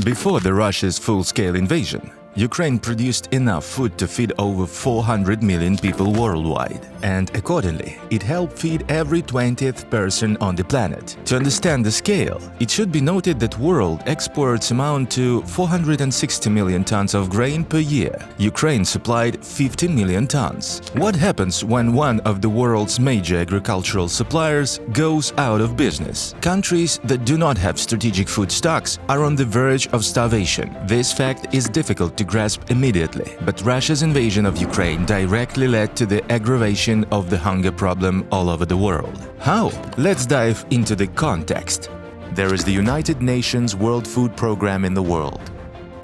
Before Russia's full-scale invasion, Ukraine produced enough food to feed over 400 million people worldwide, and accordingly, it helped feed every 20th person on the planet. To understand the scale, it should be noted that world exports amount to 460 million tons of grain per year. Ukraine supplied 15 million tons. What happens when one of the world's major agricultural suppliers goes out of business? Countries that do not have strategic food stocks are on the verge of starvation. This fact is difficult to grasp immediately, but Russia's invasion of Ukraine directly led to the aggravation of the hunger problem all over the world. How? Let's dive into the context. There is the United Nations World Food Programme in the world.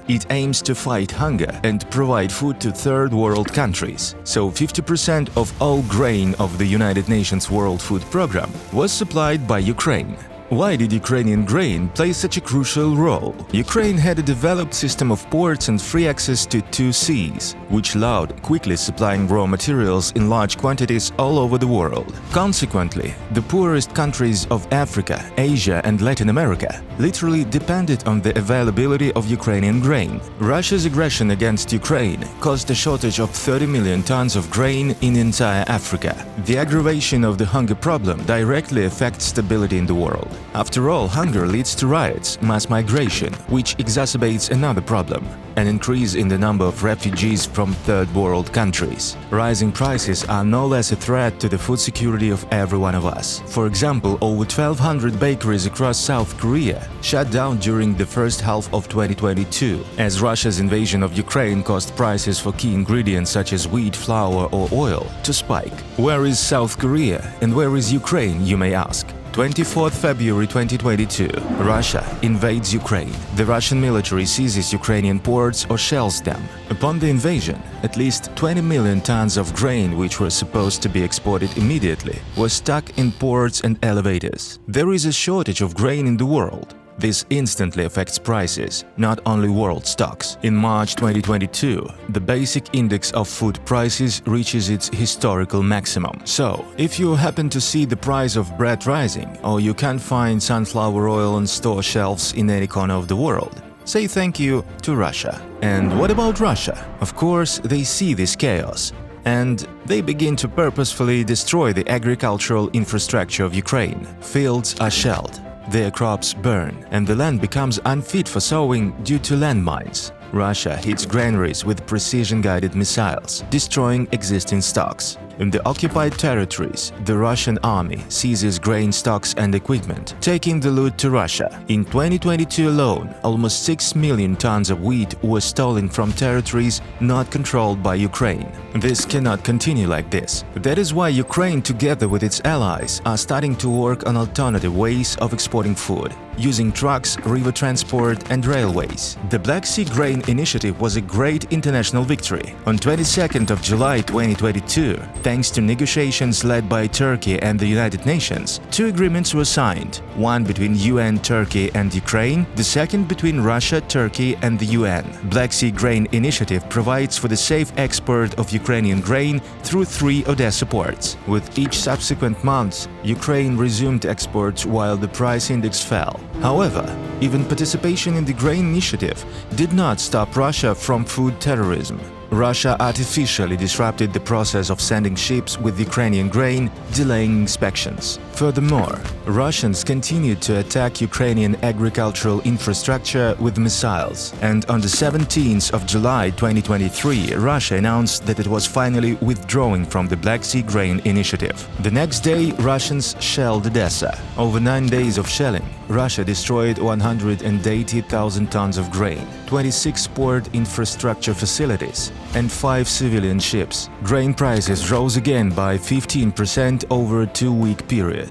It aims to fight hunger and provide food to third world countries. So 50% of all grain of the United Nations World Food Programme was supplied by Ukraine. Why did Ukrainian grain play such a crucial role? Ukraine had a developed system of ports and free access to two seas, which allowed quickly supplying raw materials in large quantities all over the world. Consequently, the poorest countries of Africa, Asia and Latin America literally depended on the availability of Ukrainian grain. Russia's aggression against Ukraine caused a shortage of 30 million tons of grain in entire Africa. The aggravation of the hunger problem directly affects stability in the world. After all, hunger leads to riots, mass migration, which exacerbates another problem: an increase in the number of refugees from third world countries. Rising prices are no less a threat to the food security of every one of us. For example, over 1,200 bakeries across South Korea shut down during the first half of 2022, as Russia's invasion of Ukraine caused prices for key ingredients such as wheat, flour or oil to spike. Where is South Korea and where is Ukraine, you may ask? 24th February 2022, Russia invades Ukraine. The Russian military seizes Ukrainian ports or shells them. Upon the invasion, at least 20 million tons of grain, which were supposed to be exported immediately, were stuck in ports and elevators. There is a shortage of grain in the world. This instantly affects prices, not only world stocks. In March 2022, the basic index of food prices reaches its historical maximum. So, if you happen to see the price of bread rising, or you can't find sunflower oil on store shelves in any corner of the world, say thank you to Russia. And what about Russia? Of course, they see this chaos, and they begin to purposefully destroy the agricultural infrastructure of Ukraine. Fields are shelled. Their crops burn, and the land becomes unfit for sowing due to landmines. Russia hits granaries with precision-guided missiles, destroying existing stocks. In the occupied territories, the Russian army seizes grain stocks and equipment, taking the loot to Russia. In 2022 alone, almost 6 million tons of wheat were stolen from territories not controlled by Ukraine. This cannot continue like this. That is why Ukraine, together with its allies, are starting to work on alternative ways of exporting food, using trucks, river transport and railways. The Black Sea Grain Initiative was a great international victory. On 22nd of July 2022, thanks to negotiations led by Turkey and the United Nations, two agreements were signed, one between UN, Turkey and Ukraine, the second between Russia, Turkey and the UN. Black Sea Grain Initiative provides for the safe export of Ukrainian grain through 3 Odessa ports. With each subsequent month, Ukraine resumed exports while the price index fell. However, even participation in the grain initiative did not stop Russia from food terrorism. Russia artificially disrupted the process of sending ships with Ukrainian grain, delaying inspections. Furthermore, Russians continued to attack Ukrainian agricultural infrastructure with missiles, and on the 17th of July 2023, Russia announced that it was finally withdrawing from the Black Sea Grain Initiative. The next day, Russians shelled Odessa. Over 9 days of shelling, Russia destroyed 180,000 tons of grain, 26 port infrastructure facilities, and 5 civilian ships. Grain prices rose again by 15% over a 2-week period.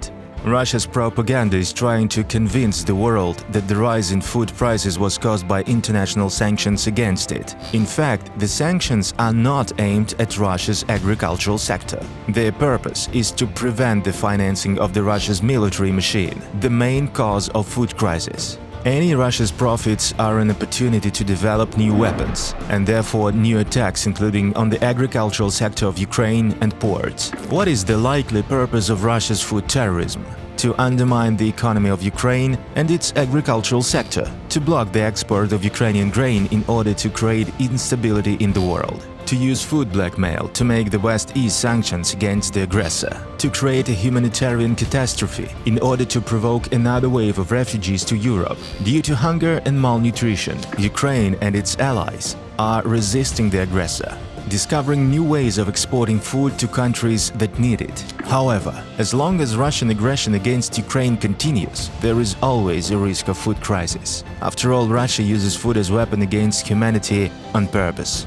Russia's propaganda is trying to convince the world that the rise in food prices was caused by international sanctions against it. In fact, the sanctions are not aimed at Russia's agricultural sector. Their purpose is to prevent the financing of the Russia's military machine, the main cause of food crisis. Any Russia's profits are an opportunity to develop new weapons, and therefore new attacks, including on the agricultural sector of Ukraine and ports. What is the likely purpose of Russia's food terrorism? to undermine the economy of Ukraine and its agricultural sector, to block the export of Ukrainian grain in order to create instability in the world, to use food blackmail to make the West ease sanctions against the aggressor, to create a humanitarian catastrophe in order to provoke another wave of refugees to Europe. Due to hunger and malnutrition, Ukraine and its allies are resisting the aggressor, discovering new ways of exporting food to countries that need it. However, as long as Russian aggression against Ukraine continues, there is always a risk of food crisis. After all, Russia uses food as a weapon against humanity on purpose.